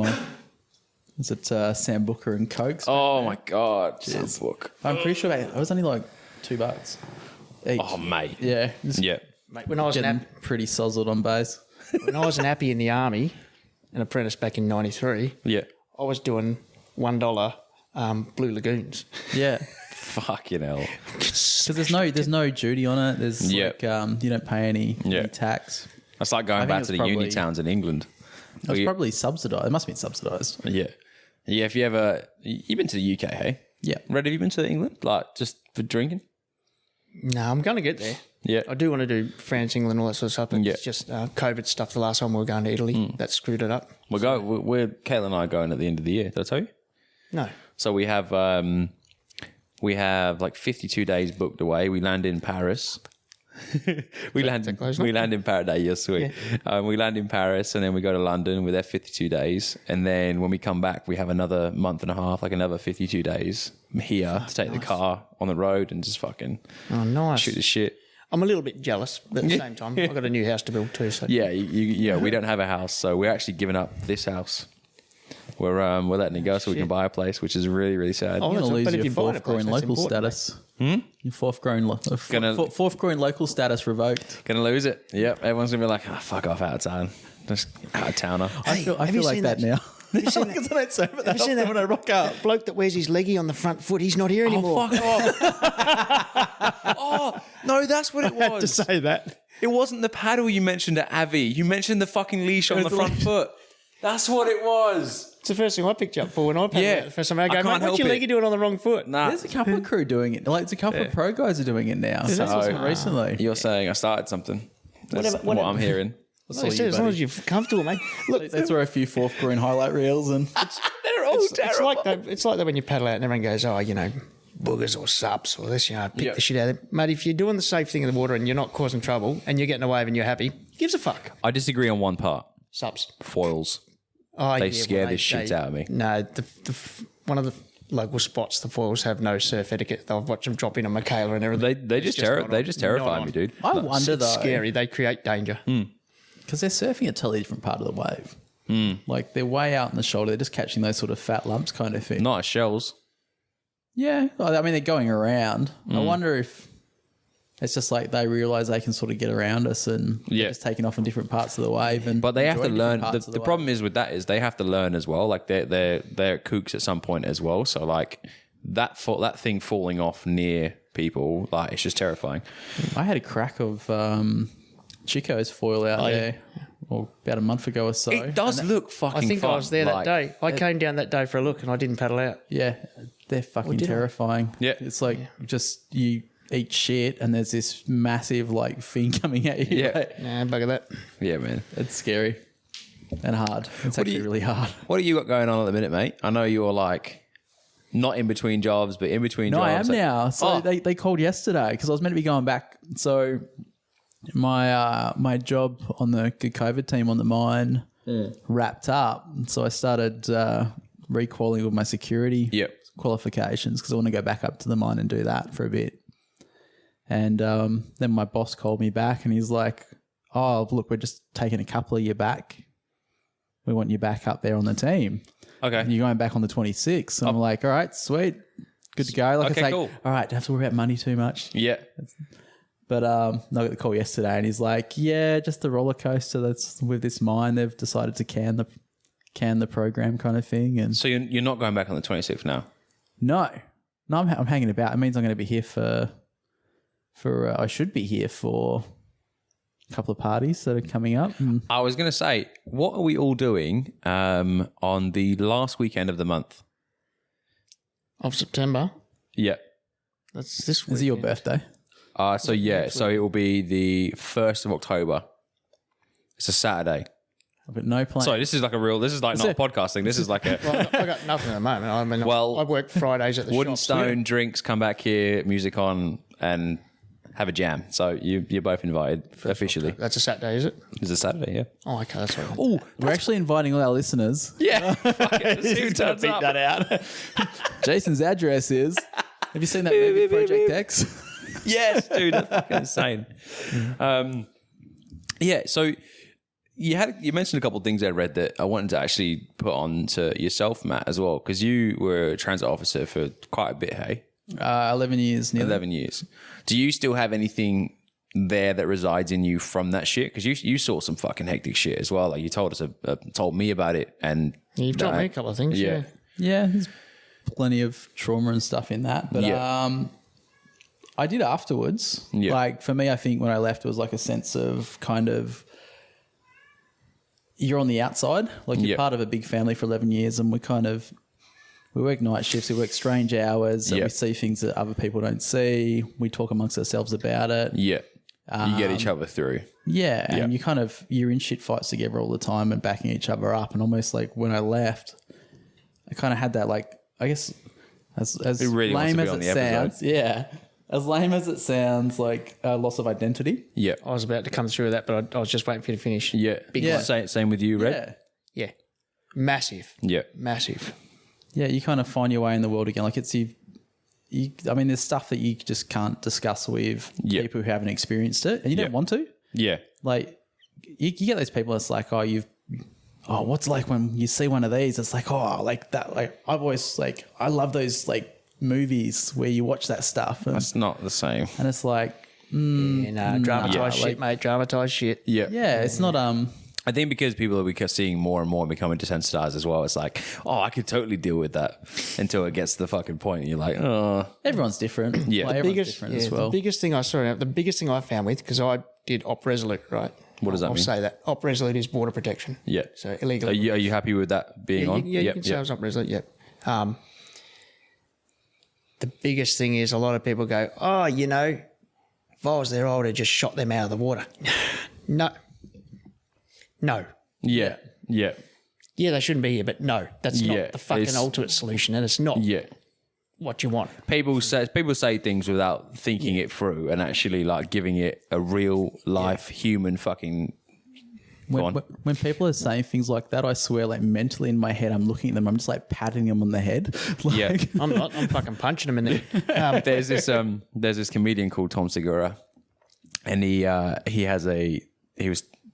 Sambuca and Cokes. Oh my God, Sambuca. I'm pretty sure it was only like $2 each. Oh mate. Yeah. Mate, when I was pretty sozzled on base. When I was an appy in the army, an apprentice back in '93. Yeah. I was doing $1 Blue Lagoons. Yeah. Fucking hell. Because there's no duty on it. There's you don't pay any tax. That's like going back to the uni towns in England. It's probably subsidised. It must have been subsidised. Yeah. Yeah, if you've been to the UK, hey? Yeah. Red, have you been to England? Just for drinking? No, I'm going to get there. Yeah. I do want to do France, England, all that sort of stuff. But it's just COVID stuff the last time we were going to Italy. That screwed it up. Kayla and I are going at the end of the year. Did I tell you? No. So we have 52 days booked away. We land in Paris. we land in Paris. You're sweet. Yeah. We land in Paris and then we go to London. We're there 52 days. And then when we come back, we have another month and a half, another 52 days here to take the car on the road and just fucking shoot the shit. I'm a little bit jealous, but at the same time, I've got a new house to build too. So. Yeah, we don't have a house, so we're actually giving up this house. We're letting it go so we can buy a place, which is really, really sad. You're going to lose your fourth growing local status. Your fourth growing local status revoked. Gonna lose it. Yep, everyone's gonna be like, fuck off, out of town. Just out of towner. I feel like that now. Have you seen that when I rock up? Bloke that wears his leggy on the front foot, he's not here anymore. Oh, fuck off. No, that's what it was. I had to say that. It wasn't the paddle you mentioned at Avi. You mentioned the fucking leash on the front foot. That's what it was. It's the first thing I picked you up for when I paddled out the first time. I go, mate, what's your leggy doing on the wrong foot? Nah. There's a couple of crew doing it. There's a couple of pro guys are doing it now. So recently. You're saying I started something. That's what I'm hearing. As long as you're comfortable, mate. Look, they throw a few fourth green highlight reels and they're all terrible. It's like that when you paddle out and everyone goes, boogers or sups or this, pick the shit out of it. Mate, if you're doing the safe thing in the water and you're not causing trouble and you're getting a wave and you're happy, who gives a fuck? I disagree on one part. Sups. Foils. They scare the shit out of me. No, one of the local spots, the foils have no surf etiquette. They'll watch them drop in on Michaela and everything. They just terrify me, dude. I wonder though. It's scary. They create danger. Because they're surfing a totally different part of the wave. Like they're way out in the shoulder. They're just catching those sort of fat lumps kind of thing. Nice shells. Yeah. I mean, they're going around. I wonder if it's just like they realise they can sort of get around us and they're just taking off in different parts of the wave. But they have to learn. The problem is with that is they have to learn as well. Like they're kooks at some point as well. So like that thing falling off near people, like it's just terrifying. I had a crack of Chico's foil out there about a month ago or so. It does look fucking I think fun. I was there that day. I came down that day for a look and I didn't paddle out. Yeah, they're fucking terrifying. Yeah. It's like just you eat shit and there's this massive like thing coming at you. Yeah. Like, Nah, bugger that. Yeah, man. it's scary and hard. It's actually really hard. What do you got going on at the minute, mate? I know you're like not in between jobs, but in between No, jobs. I am like- now. So they called yesterday because I was meant to be going back. So my job on the COVID team on the mine wrapped up. So I started re-qualifying with my security qualifications because I want to go back up to the mine and do that for a bit. And then my boss called me back and he's like, oh, look, we're just taking a couple of you back. We want you back up there on the team. Okay. You're going back on the 26th. And I'm like, all right, sweet. Good to go. Like, Okay, it's like, cool. all right, don't have to worry about money too much. Yeah. But I got the call yesterday and he's like, yeah, just the roller coaster that's with this mine. They've decided to can the program kind of thing. And So you're not going back on the 26th now? no, I'm hanging about. It means I'm going to be here for I should be here for a couple of parties that are coming up. I was going to say, what are we all doing on the last weekend of the month? Of September. Yeah. That's this week. Is it your birthday? So it will be the 1st of October. It's a Saturday. I've got no plan. Sorry, this is like not a podcast thing. This is like a Well, I got nothing at the moment. I mean, Well, I work Fridays at the wooden shops. stone drinks, come back here, music on, and have a jam. So you're both invited officially. That's a Saturday, is it? It's a Saturday, yeah. Oh, okay, that's right. Oh, we're actually inviting all our listeners. Yeah. Fuck it. Let's see who turns up. out. Jason's address is. Have you seen that movie Project X? Yes, dude, that's fucking insane. Yeah, so you mentioned a couple of things I read that I wanted to actually put on to yourself, Matt, as well, because you were a transit officer for quite a bit, hey? 11 years nearly. 11 years. Do you still have anything there that resides in you from that shit? Because you saw some fucking hectic shit as well. Like you told me about it, and You've told me a couple of things, yeah. Yeah, there's plenty of trauma and stuff in that. But I did afterwards. Yeah. Like for me, I think when I left, it was like a sense of kind of you're on the outside. Like you're part of a big family for 11 years and we work night shifts, we work strange hours, and we see things that other people don't see. We talk amongst ourselves about it. Yeah. You get each other through. Yeah, and you're in shit fights together all the time and backing each other up. And almost like when I left, I kind of had that, like, I guess as really wants to lame be as on it the episode. sounds, as lame as it sounds, like a loss of identity. Yeah. I was about to come through with that, but I was just waiting for you to finish. Yeah. Big Yeah. one. Same with you, Red? Yeah. Massive. Yeah. Massive. Yeah, you kind of find your way in the world again. Like it's I mean, there's stuff that you just can't discuss with people who haven't experienced it, and you don't want to. Yeah. Like you get those people that's like, what's like when you see one of these? It's like, like that. Like I've always like, I love those like movies where you watch that stuff, and That's not the same. it's like, Dramatise shit, like- mate. Dramatise shit. Yeah. yeah, it's not I think because people are seeing more and more and becoming desensitized as well, it's like, I could totally deal with that until it gets to the fucking point and you're like, oh. everyone's different. Yeah. like, The everyone's different as well. The biggest thing I found with, because I did Op Resolute, right? What does that I'll mean? say that. Op Resolute is border protection. Yeah. So illegal. Are you happy with that being on? You can say I was Op Resolute, yep. The biggest thing is a lot of people go, if I was there, I would have just shot them out of the water. No. Yeah. Yeah. Yeah, they shouldn't be here, but no, that's Yeah, not the fucking it's- ultimate solution, and it's not Yeah. what you want. People say things without thinking it through and actually like giving it a real life human fucking. Go on. When people are saying things like that, I swear, like mentally in my head, I'm looking at them, I'm just like patting them on the head. Like, Yeah. I'm not. I'm fucking punching them in there. There's this comedian called Tom Segura, and he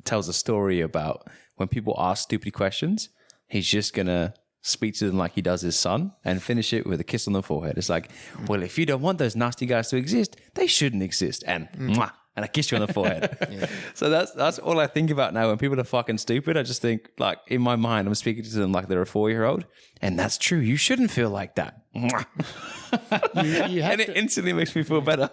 tells a story about when people ask stupid questions, he's just gonna speak to them like he does his son and finish it with a kiss on the forehead. It's like, well, if you don't want those nasty guys to exist, they shouldn't exist, and mwah, and I kiss you on the forehead. So that's all I think about now. When people are fucking stupid, I just think, like, in my mind, I'm speaking to them like they're a 4-year-old, and that's true. You shouldn't feel like that. Mwah. You have And it instantly makes me feel better.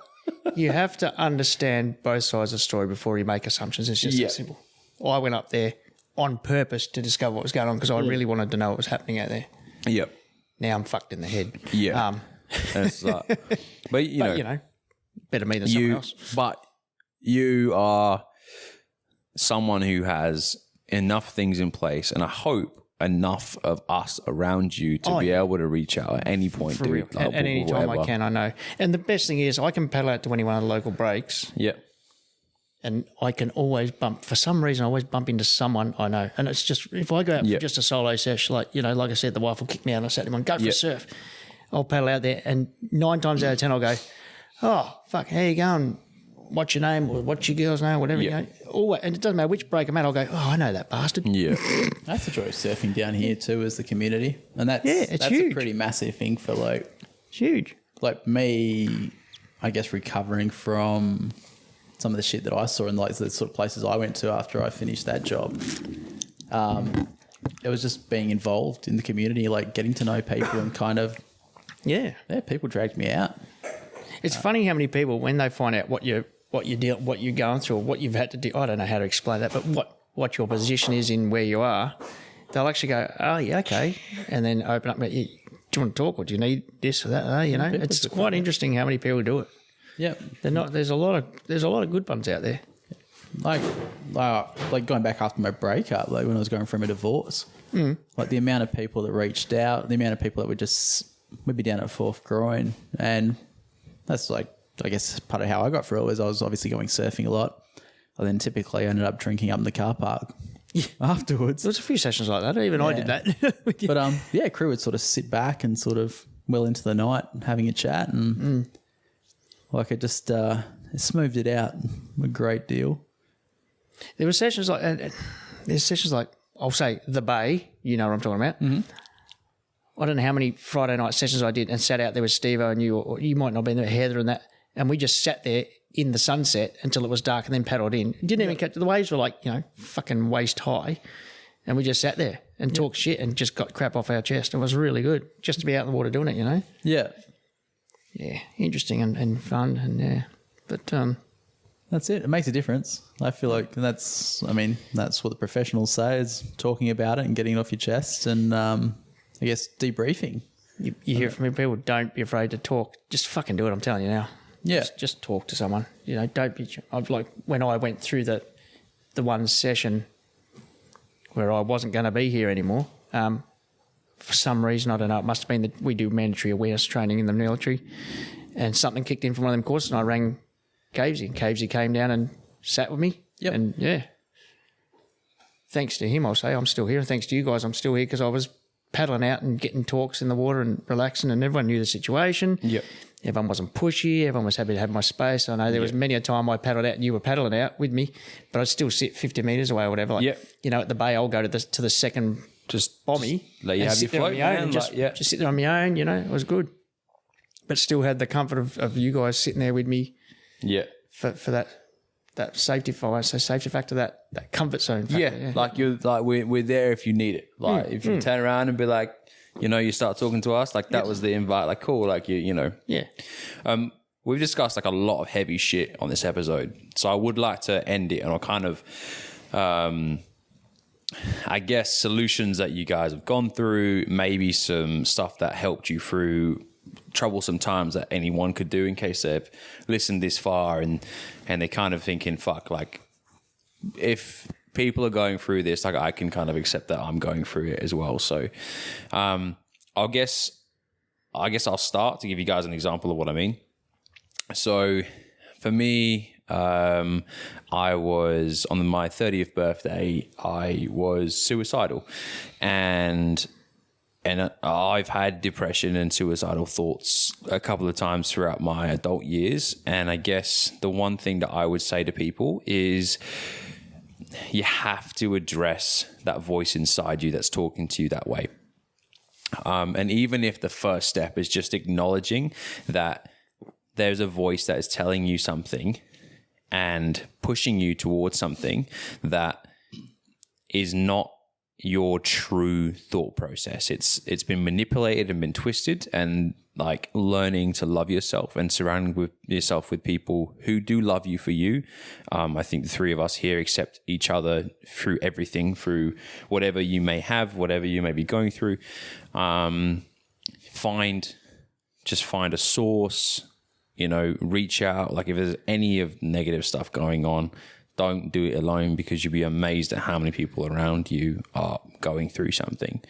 You have to understand both sides of the story before you make assumptions. It's just that simple. I went up there on purpose to discover what was going on because I really wanted to know what was happening out there. Yep. Now I'm fucked in the head. Yeah. And it's like, but you know, Better me than someone else. But you are someone who has enough things in place, and I hope enough of us around you to be able to reach out at any point. For real. At any time I can, I know. And the best thing is I can paddle out to any one of the local breaks. Yeah. And I can always bump, for some reason, I always bump into someone I know. And it's just, if I go out for just a solo sesh, like I said, the wife will kick me out and I say to him, go for a surf. I'll paddle out there and 9 times out of 10 I'll go, oh, fuck, how you going? What's your name? Or what's your girl's name? Whatever. You know, always, and it doesn't matter which break I'm at, I'll go, oh, I know that bastard. Yeah. That's the joy of surfing down here too, as the community. And that's huge. A pretty massive thing for It's huge. like me, I guess, recovering from some of the shit that I saw in like the sort of places I went to after I finished that job. It was just being involved in the community, like getting to know people and kind of, people dragged me out. It's funny how many people, when they find out what you're going through or what you've had to do, I don't know how to explain that, but what your position is in where you are, they'll actually go, oh yeah, okay, and then open up. Do you want to talk, or do you need this or that? You know, it's quite interesting how many people do it. Yeah, they're not. There's a lot of good ones out there. Like going back after my breakup, like when I was going through my divorce, like the amount of people that reached out, the amount of people that would be down at Fourth Groin, and that's like, I guess part of how I got through it was I was obviously going surfing a lot. And then typically I ended up drinking up in the car park afterwards. There was a few sessions like that. Even I did that. But crew would sort of sit back and sort of well into the night having a chat, and like it just it smoothed it out a great deal. There were sessions like, I'll say the Bay, you know what I'm talking about. Mm-hmm. I don't know how many Friday night sessions I did and sat out there with Steve-O and you, or you might not have been there, Heather and that, and we just sat there in the sunset until it was dark and then paddled in. Didn't even catch, the waves were like, fucking waist high, and we just sat there and talked shit and just got crap off our chest. It was really good just to be out in the water doing it, Yeah. Yeah, interesting and fun, and but that's it. It makes a difference. I feel like that's what the professionals say, is talking about it and getting it off your chest, and I guess debriefing. You hear from people, don't be afraid to talk. Just fucking do it, I'm telling you now. Yeah. Just talk to someone. Don't be... I've like, when I went through the one session where I wasn't going to be here anymore, for some reason, I don't know, it must have been that we do mandatory awareness training in the military, and something kicked in from one of them courses, and I rang Cavesy. Cavesy came down and sat with me. Yep. And thanks to him, I'll say, I'm still here. And thanks to you guys, I'm still here, because I was paddling out and getting talks in the water and relaxing, and everyone knew the situation. Yep. Everyone wasn't pushy. Everyone was happy to have my space. I know there was many a time I paddled out and you were paddling out with me, but I'd still sit 50 metres away or whatever. Like, at the bay, I'll go to the second bommy. Just let you have your float, man. Just sit there on my own, it was good. But still had the comfort of you guys sitting there with me. Yeah. For that safety factor, that comfort zone factor. Like we're there if you need it. Like if you turn around and be like, you start talking to us, like that was the invite, like cool, like you. Yeah. We've discussed like a lot of heavy shit on this episode, so I would like to end it on a kind of, I guess, solutions that you guys have gone through, maybe some stuff that helped you through troublesome times that anyone could do, in case they've listened this far and they're kind of thinking, fuck, like if people are going through this, like I can kind of accept that I'm going through it as well. So I guess I'll start to give you guys an example of what I mean. So for me, I was on my 30th birthday, I was suicidal, and I've had depression and suicidal thoughts a couple of times throughout my adult years. And I guess the one thing that I would say to people is you have to address that voice inside you that's talking to you that way. And even if the first step is just acknowledging that there's a voice that is telling you something and pushing you towards something that is not your true thought process. It's been manipulated and been twisted, and like learning to love yourself and surrounding yourself with people who do love you for you. I think the three of us here accept each other through everything, through whatever you may have, whatever you may be going through. Find a source, reach out. Like if there's any of negative stuff going on, don't do it alone, because you'll be amazed at how many people around you are going through something.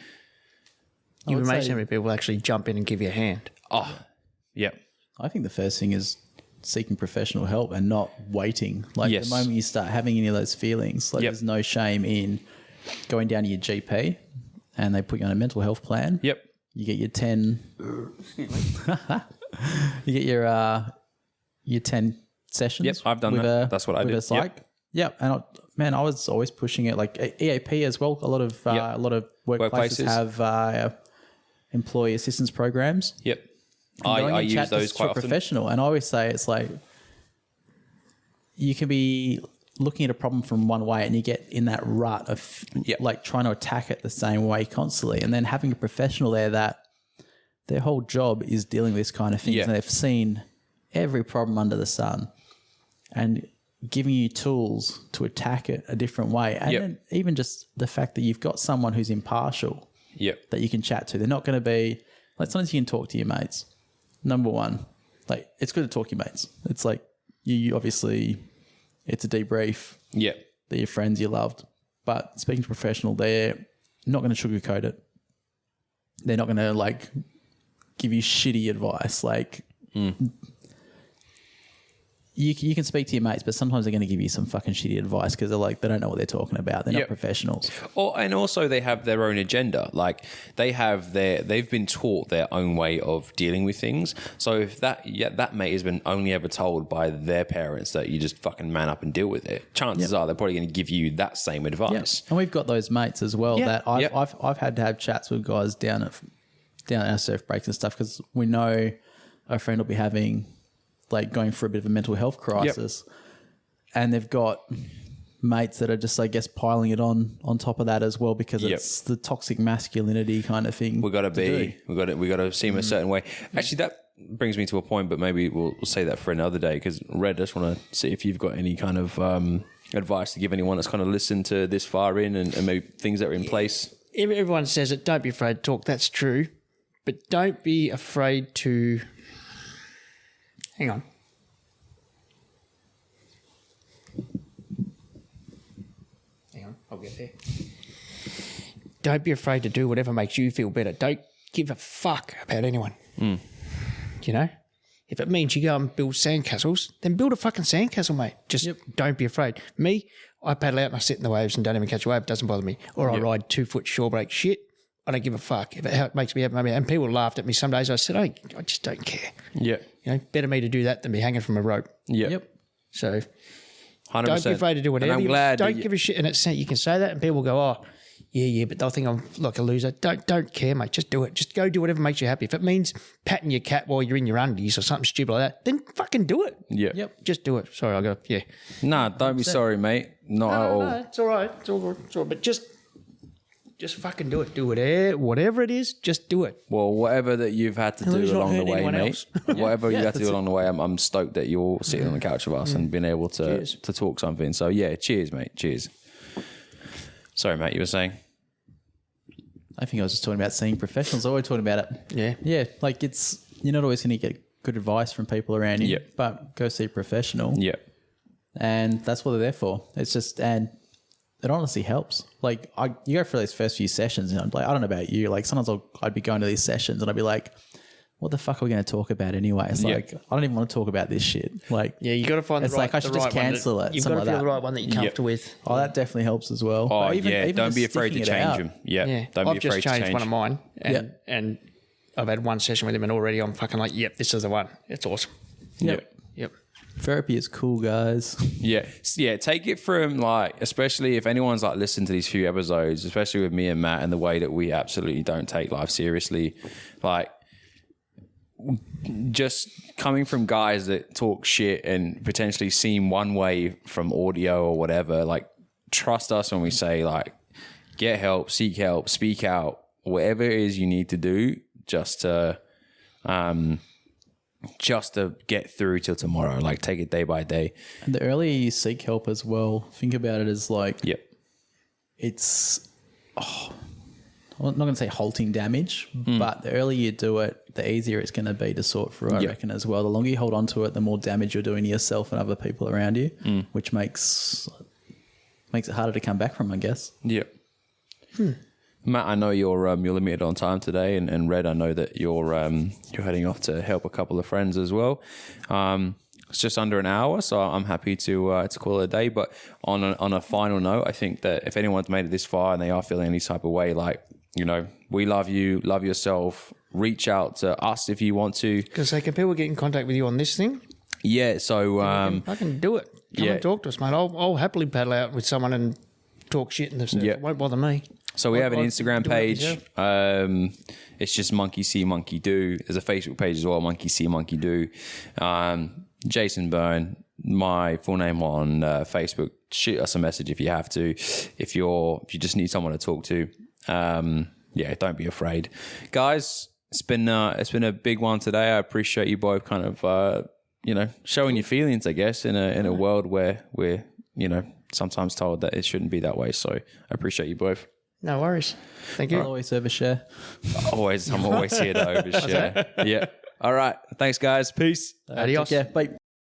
You'd be amazed how many people actually jump in and give you a hand. Oh, yeah. I think the first thing is seeking professional help and not waiting. Like Yes. the moment you start having any of those feelings, like Yep. there's no shame in going down to your GP and they put you on a mental health plan. Yep. You get your 10. You get your 10 sessions. Yep, I've done with that. That's what I with did. a psych. Yep. And I was always pushing it, like EAP as well. A lot of workplaces have employee assistance programs. Yep. And going I and use chat those to quite a often. professional, and I always say it's like you can be looking at a problem from one way, and you get in that rut of Yep. like trying to attack it the same way constantly, and then having a professional there that their whole job is dealing with this kind of things, Yeah. and they've seen every problem under the sun, and giving you tools to attack it a different way, and Yep. then even just the fact that you've got someone who's impartial Yep. that you can chat to. They're not going to be like, sometimes you can talk to your mates. Number one, like it's good to talk to your mates. It's like you obviously, it's a debrief. Yep. They're your friends you loved, but speaking to a professional, they're not going to sugarcoat it. They're not going to like give you shitty advice. Like you can speak to your mates, but sometimes they're going to give you some fucking shitty advice because they don't know what they're talking about. They're Yep. not professionals. And also they have their own agenda. Like they've been taught their own way of dealing with things. So if that mate has been only ever told by their parents that you just fucking man up and deal with it, chances are they're probably going to give you that same advice. And we've got those mates as well Yeah. that I've had to have chats with guys down at our surf breaks and stuff, because we know a friend will be having going through a bit of a mental health crisis, and they've got mates that are just, I guess, piling it on top of that as well, because it's the toxic masculinity kind of thing. We got to see them a certain way. Actually, that brings me to a point, but maybe we'll say that for another day, because Red, I just want to see if you've got any kind of advice to give anyone that's kind of listened to this far in, and maybe things that are in place. Everyone says it, don't be afraid to talk. That's true. But don't be afraid to... Hang on. I'll get there. Don't be afraid to do whatever makes you feel better. Don't give a fuck about anyone. You know? If it means you go and build sandcastles, then build a fucking sandcastle, mate. Just don't be afraid. Me, I paddle out and I sit in the waves and don't even catch a wave. It doesn't bother me. Or I ride 2-foot shore break shit. I don't give a fuck. If it makes me happy, and people laughed at me some days. I said, I just don't care. Yeah. You know, better me to do that than be hanging from a rope. Yeah. Yep. So 100%. don't be afraid to do whatever. And I'm glad don't give a shit. And it's you can say that and people go, oh, yeah, but they'll think I'm like a loser. Don't care, mate. Just do it. Just go do whatever makes you happy. If it means patting your cat while you're in your undies or something stupid like that, then fucking do it. Yeah. Yep. Just do it. Sorry, I got Nah, don't be sorry, mate. Not at all. No, it's all right. It's all good. It's all right. But just fucking do it. Do it. Whatever it is, just do it. Well, whatever that you've had to long as do you're not along the hurting way, anyone mate. else. Whatever you Yeah, had to do that's along the way, I'm stoked that you're sitting on the couch with us and being able to Cheers. talk something. So yeah, cheers, mate. Cheers. Sorry, mate. You were saying? I think I was just talking about seeing professionals. I always talking about it. Yeah. Yeah. Like you're not always going to get good advice from people around you, Yep. but go see a professional. Yeah. And that's what they're there for. It's just, and it honestly helps. Like you go for those first few sessions and I'm like, I don't know about you. Like sometimes I'd be going to these sessions and I'd be like, what the fuck are we going to talk about anyway? It's like, I don't even want to talk about this shit. Like, Yeah, you got to find it's the right. like I should the just right one cancel it. You've got to something feel like the that. right one that you're comfortable with. Oh, that definitely helps as well. Oh, Or yeah. Don't just be afraid to sticking it change out. them. Yeah. Yeah, Don't I've be just afraid to changed change. one of mine, and Yep. and I've had one session with him, and already I'm fucking like, yep, this is the one. It's awesome. Yep. Yep. Therapy is cool, guys. Yeah. Yeah. Take it from like, especially if anyone's like listened to these few episodes, especially with me and Matt and the way that we absolutely don't take life seriously. Like, just coming from guys that talk shit and potentially seem one way from audio or whatever, like trust us when we say like, get help, seek help, speak out, whatever it is you need to do just to get through till tomorrow. Like take it day by day. And the earlier you seek help as well, think about it as like, Yep. it's, well, I'm not going to say halting damage, but the earlier you do it, the easier it's going to be to sort through, I reckon, as well. The longer you hold on to it, the more damage you're doing to yourself and other people around you, which makes it harder to come back from, I guess. Yeah. Matt, I know you're limited on time today, and Red, I know that you're heading off to help a couple of friends as well. It's just under an hour, so I'm happy to call it a day. But on a final note, I think that if anyone's made it this far and they are feeling any type of way, like, you know, we love you, love yourself. Reach out to us if you want to. Because can people get in contact with you on this thing? Yeah, so I can do it. Come and talk to us, mate. I'll happily paddle out with someone and talk shit in the surf. It won't bother me. So we have an Instagram page. It's just Monkey See, Monkey Do. There's a Facebook page as well, Monkey See, Monkey Do. Jason Byrne, my full name on Facebook. Shoot us a message if you have to. If you just need someone to talk to, don't be afraid, guys. It's been a big one today. I appreciate you both kind of showing your feelings, I guess, in a world where we're sometimes told that it shouldn't be that way. So I appreciate you both. No worries. Thank you. I'll always overshare. I'm always here to overshare. Yeah. All right. Thanks, guys. Peace. Adios. Take care. Bye.